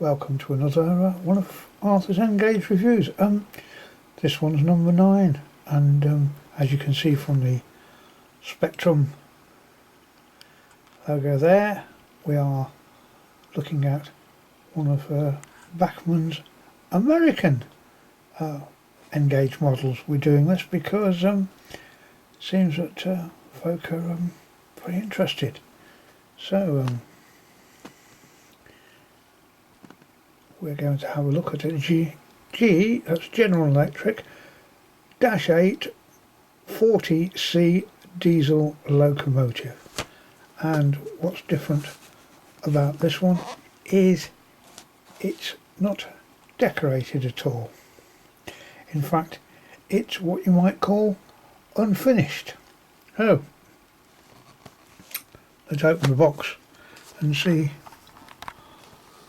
welcome to another one of Arthur's Engage reviews. This one's number 9, and as you can see from the Spectrum logo there, we are looking at one of Bachmann's American Engage models. We're doing this because it seems that folk are very interested. So we're going to have a look at a GE, that's General Electric, DASH8-40C diesel locomotive. And what's different about this one is it's not decorated at all. In fact, it's what you might call unfinished. So let's open the box and see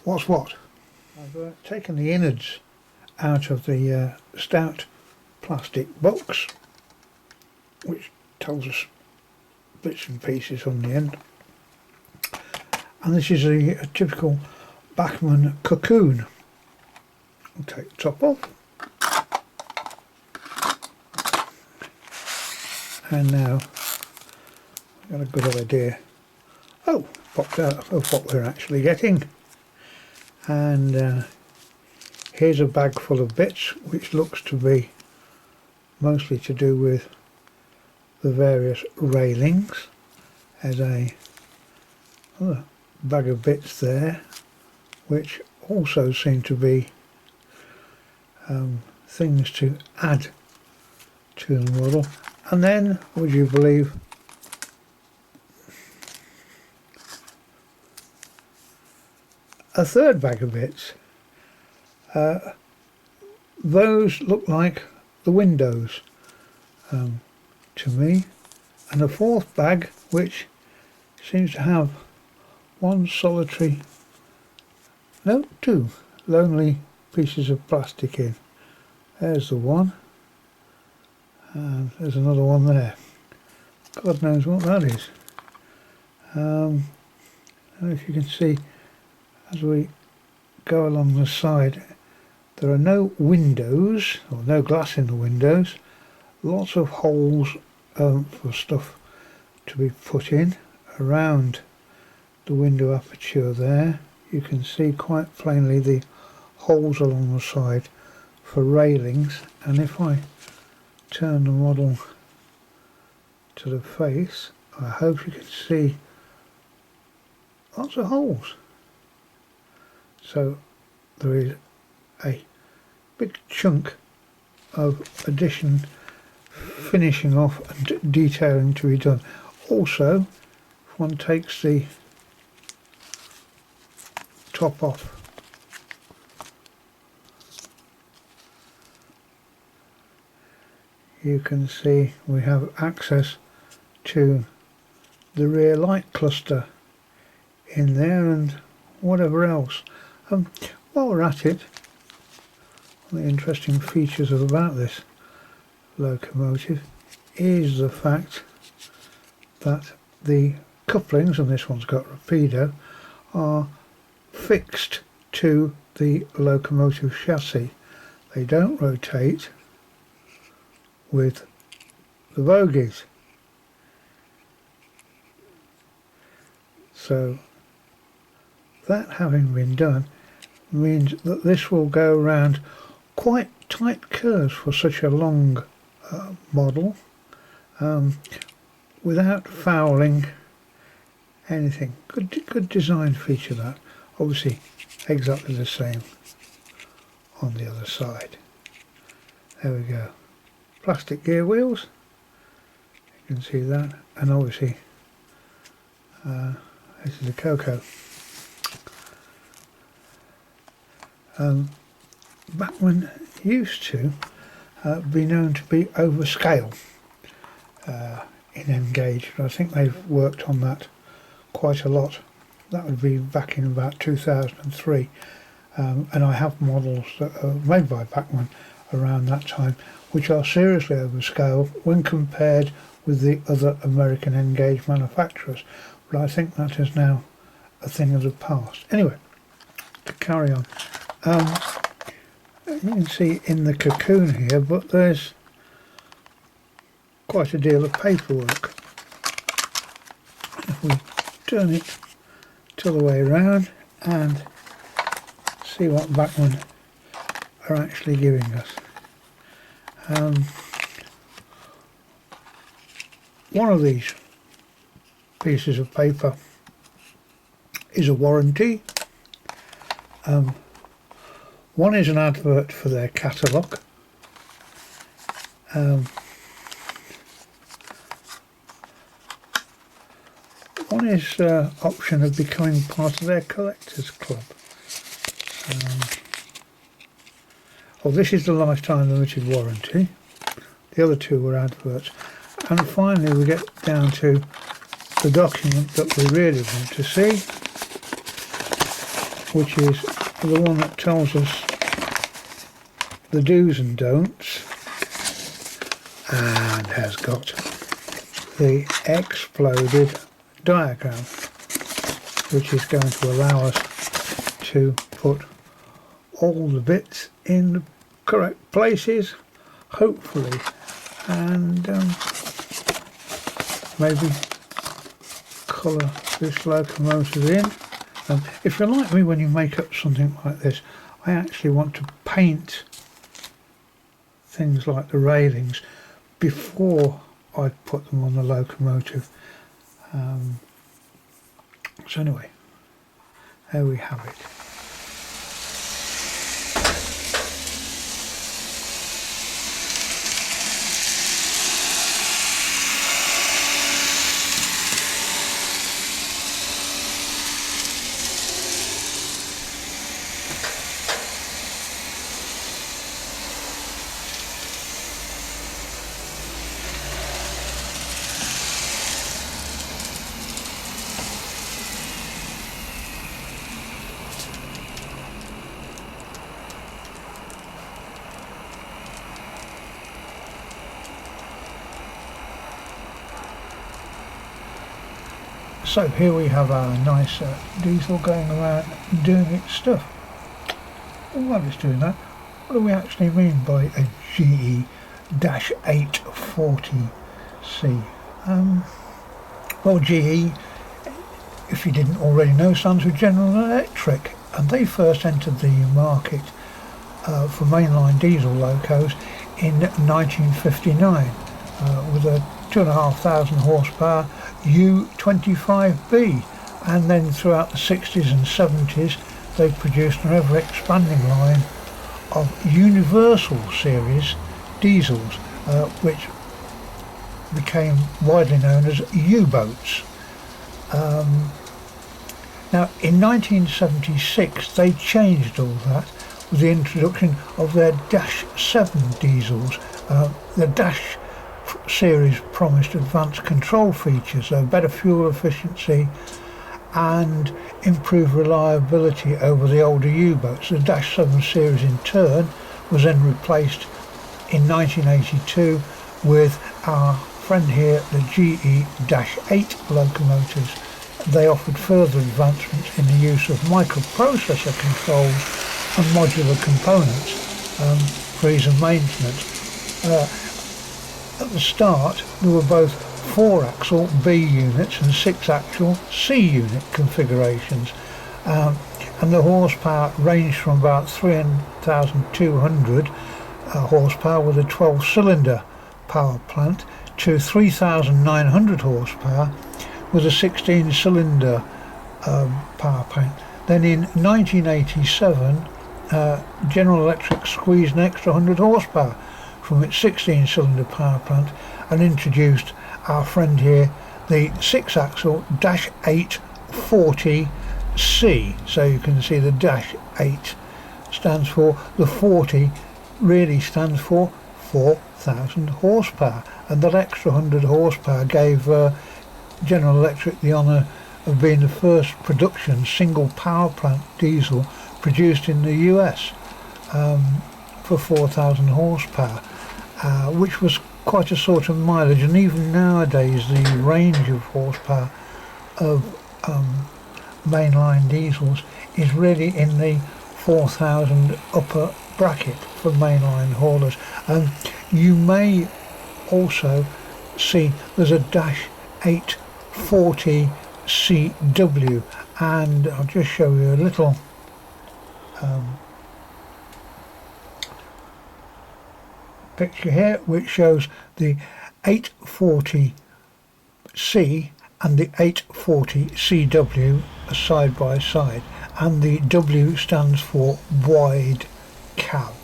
what's what. I've taken the innards out of the stout plastic box, which tells us bits and pieces on the end. And this is a typical Bachmann cocoon. I'll take the top off. And now I've got a good idea popped out of what we're actually getting. And here's a bag full of bits which looks to be mostly to do with the various railings. There's another bag of bits there which also seem to be things to add to the model. And then, would you believe, a third bag of bits. Those look like the windows to me, and a fourth bag which seems to have two lonely pieces of plastic in. There's the one, and there's another one there. God knows what that is. I don't know if you can see as we go along the side, there are no windows or no glass in the windows. Lots of holes for stuff to be put in around the window aperture there. You can see quite plainly the holes along the side for railings, and if I turn the model to the face, I hope you can see lots of holes. So there is a big chunk of finishing off and detailing to be done. Also, if one takes the top off, you can see we have access to the rear light cluster in there and whatever else. While we're at it, one of the interesting features about this locomotive is the fact that the couplings, and this one's got rapido, are fixed to the locomotive chassis. They don't rotate with the bogies. So that having been done means that this will go around quite tight curves for such a long model without fouling anything. Good design feature that. Obviously exactly the same on the other side. There we go. Plastic gear wheels, you can see that, and obviously this is the cocoa. Bachmann used to be known to be overscale in Engage, and I think they've worked on that quite a lot. That would be back in about 2003, and I have models that are made by Bachmann around that time which are seriously overscale when compared with the other American Engage manufacturers, but I think that is now a thing of the past. Anyway, to carry on. You can see in the cocoon here, but there's quite a deal of paperwork. If we turn it to the way around and see what Bachmann are actually giving us. One of these pieces of paper is a warranty. One is an advert for their catalogue. One is option of becoming part of their collectors club. This is the lifetime limited warranty. The other two were adverts. And finally we get down to the document that we really want to see, which is the one that tells us the do's and don'ts, and has got the exploded diagram, which is going to allow us to put all the bits in the correct places, hopefully, and maybe colour this locomotive in. If you're like me, when you make up something like this, I actually want to paint things like the railings before I put them on the locomotive. So anyway, there we have it. So here we have our nice diesel going around doing its stuff. While it's doing that, what do we actually mean by a GE DASH8-40C? Well, GE, if you didn't already know, stands for General Electric, and they first entered the market for mainline diesel locos in 1959 with a 2,500 horsepower U25B, and then throughout the 60s and 70s they produced an ever expanding line of Universal Series diesels, which became widely known as U-boats. Now in 1976 they changed all that with the introduction of their DASH7 diesels. The Dash series promised advanced control features, better fuel efficiency and improved reliability over the older U-boats. The DASH7 series in turn was then replaced in 1982 with our friend here, the GE DASH8 locomotives. They offered further advancements in the use of microprocessor controls and modular components for ease of maintenance. At the start there were both 4-axle B units and 6-axle C unit configurations, and the horsepower ranged from about 3,200 horsepower with a 12-cylinder power plant to 3,900 horsepower with a 16-cylinder power plant. Then in 1987 General Electric squeezed an extra 100 horsepower from its 16-cylinder power plant and introduced our friend here, the 6-axle DASH8-40C. So you can see the DASH8 stands for, the 40 really stands for 4,000 horsepower, and that extra 100 horsepower gave General Electric the honour of being the first production single power plant diesel produced in the US for 4,000 horsepower. Which was quite a sort of mileage, and even nowadays the range of horsepower of mainline diesels is really in the 4,000 upper bracket for mainline haulers. You may also see there's a DASH8-40CW, and I'll just show you a little picture here which shows the 840C and the 840CW side by side, and the W stands for wide cab,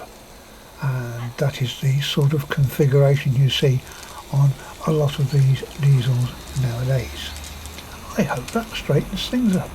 and that is the sort of configuration you see on a lot of these diesels nowadays. I hope that straightens things up.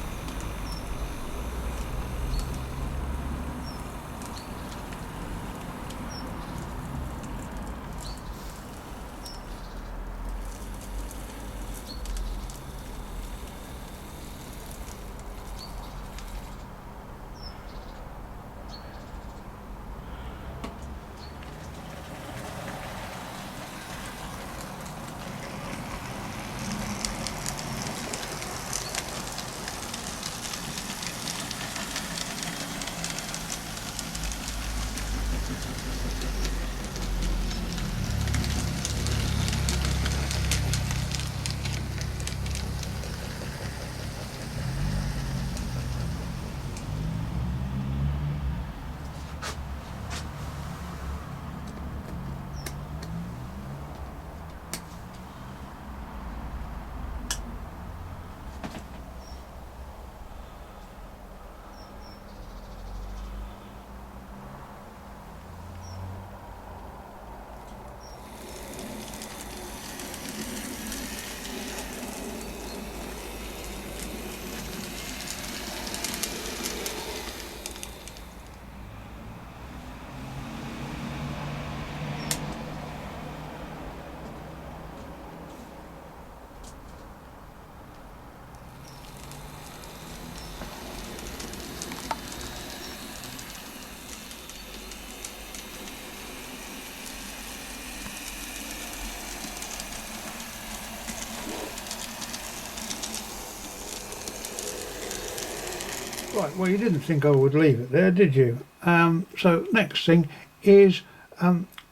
Right, well, you didn't think I would leave it there, did you? So next thing is,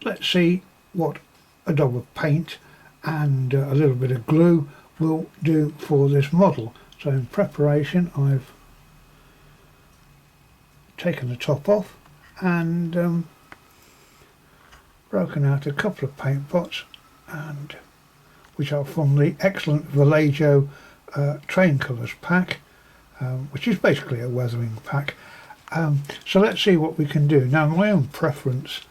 let's see what a dab of paint and a little bit of glue will do for this model. So in preparation, I've taken the top off and broken out a couple of paint pots, and which are from the excellent Vallejo Train Colours pack. Which is basically a weathering pack. So let's see what we can do. Now, my own preference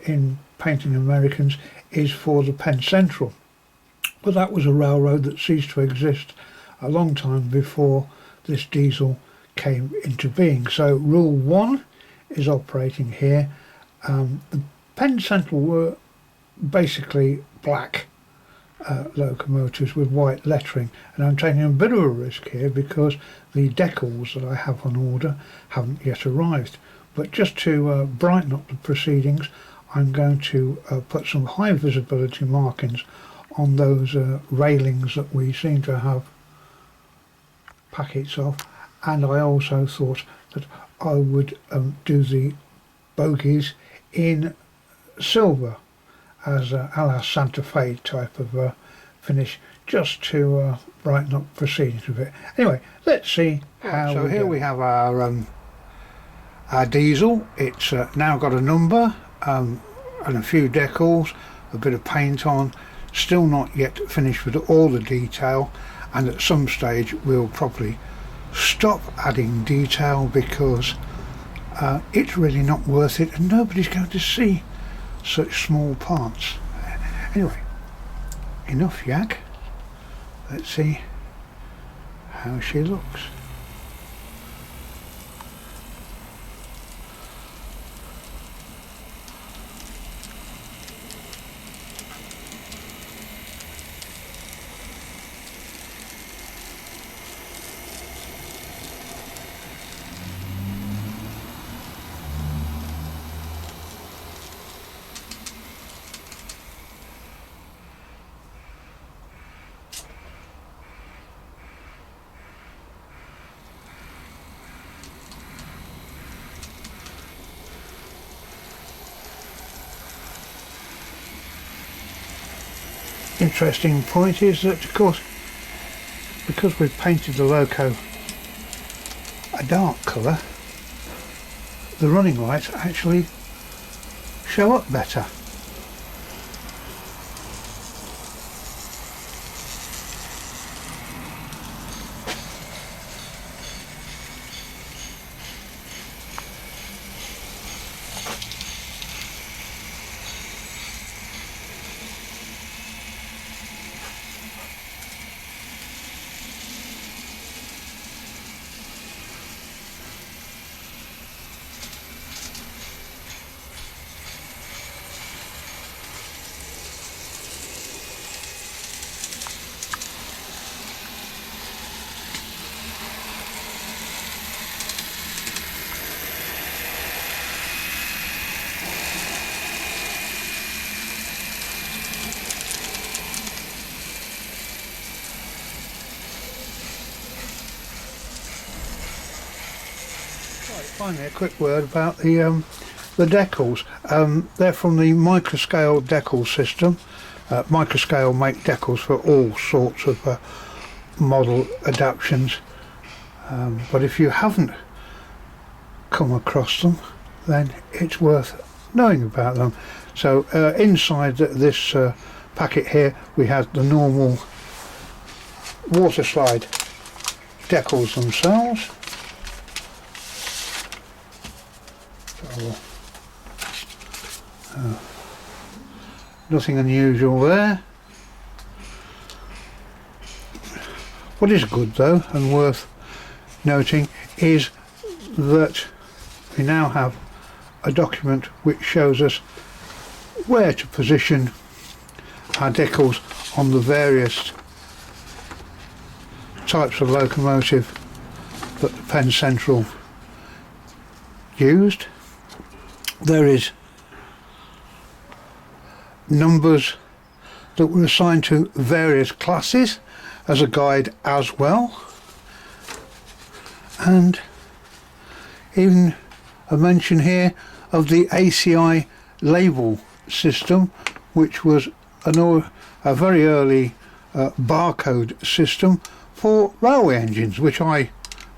in painting Americans is for the Penn Central, but that was a railroad that ceased to exist a long time before this diesel came into being. So rule 1 is operating here. The Penn Central were basically black locomotives with white lettering, and I'm taking a bit of a risk here because the decals that I have on order haven't yet arrived. But just to brighten up the proceedings, I'm going to put some high visibility markings on those railings that we seem to have packets of, and I also thought that I would do the bogies in silver as a la Santa Fe type of finish, just to brighten up proceedings a bit. Anyway, let's see how. So here we have our diesel. It's now got a number and a few decals, a bit of paint on. Still not yet finished with all the detail, and at some stage we'll probably stop adding detail because it's really not worth it, and nobody's going to see such small parts. Anyway, enough yak. Let's see how she looks. interesting point is that, of course, because we've painted the loco a dark colour, the running lights actually show up better. Finally, a quick word about the decals. They're from the microscale decal system. Microscale make decals for all sorts of model adaptations, but if you haven't come across them, then it's worth knowing about them. So inside this packet here we have the normal water slide decals themselves. Nothing unusual there. What is good though and worth noting is that we now have a document which shows us where to position our decals on the various types of locomotive that the Penn Central used. There is numbers that were assigned to various classes as a guide as well, and even a mention here of the ACI label system, which was a very early barcode system for railway engines, which I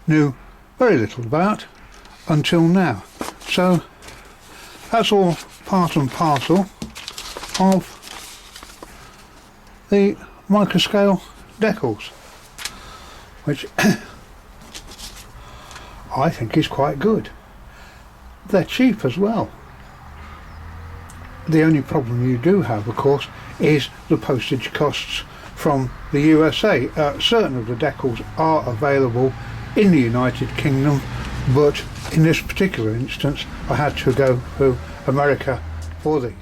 knew very little about until now. So that's all part and parcel of the microscale decals, which I think is quite good. They're cheap as well. The only problem you do have, of course, is the postage costs from the USA. Certain of the decals are available in the United Kingdom, but in this particular instance I had to go to America for these.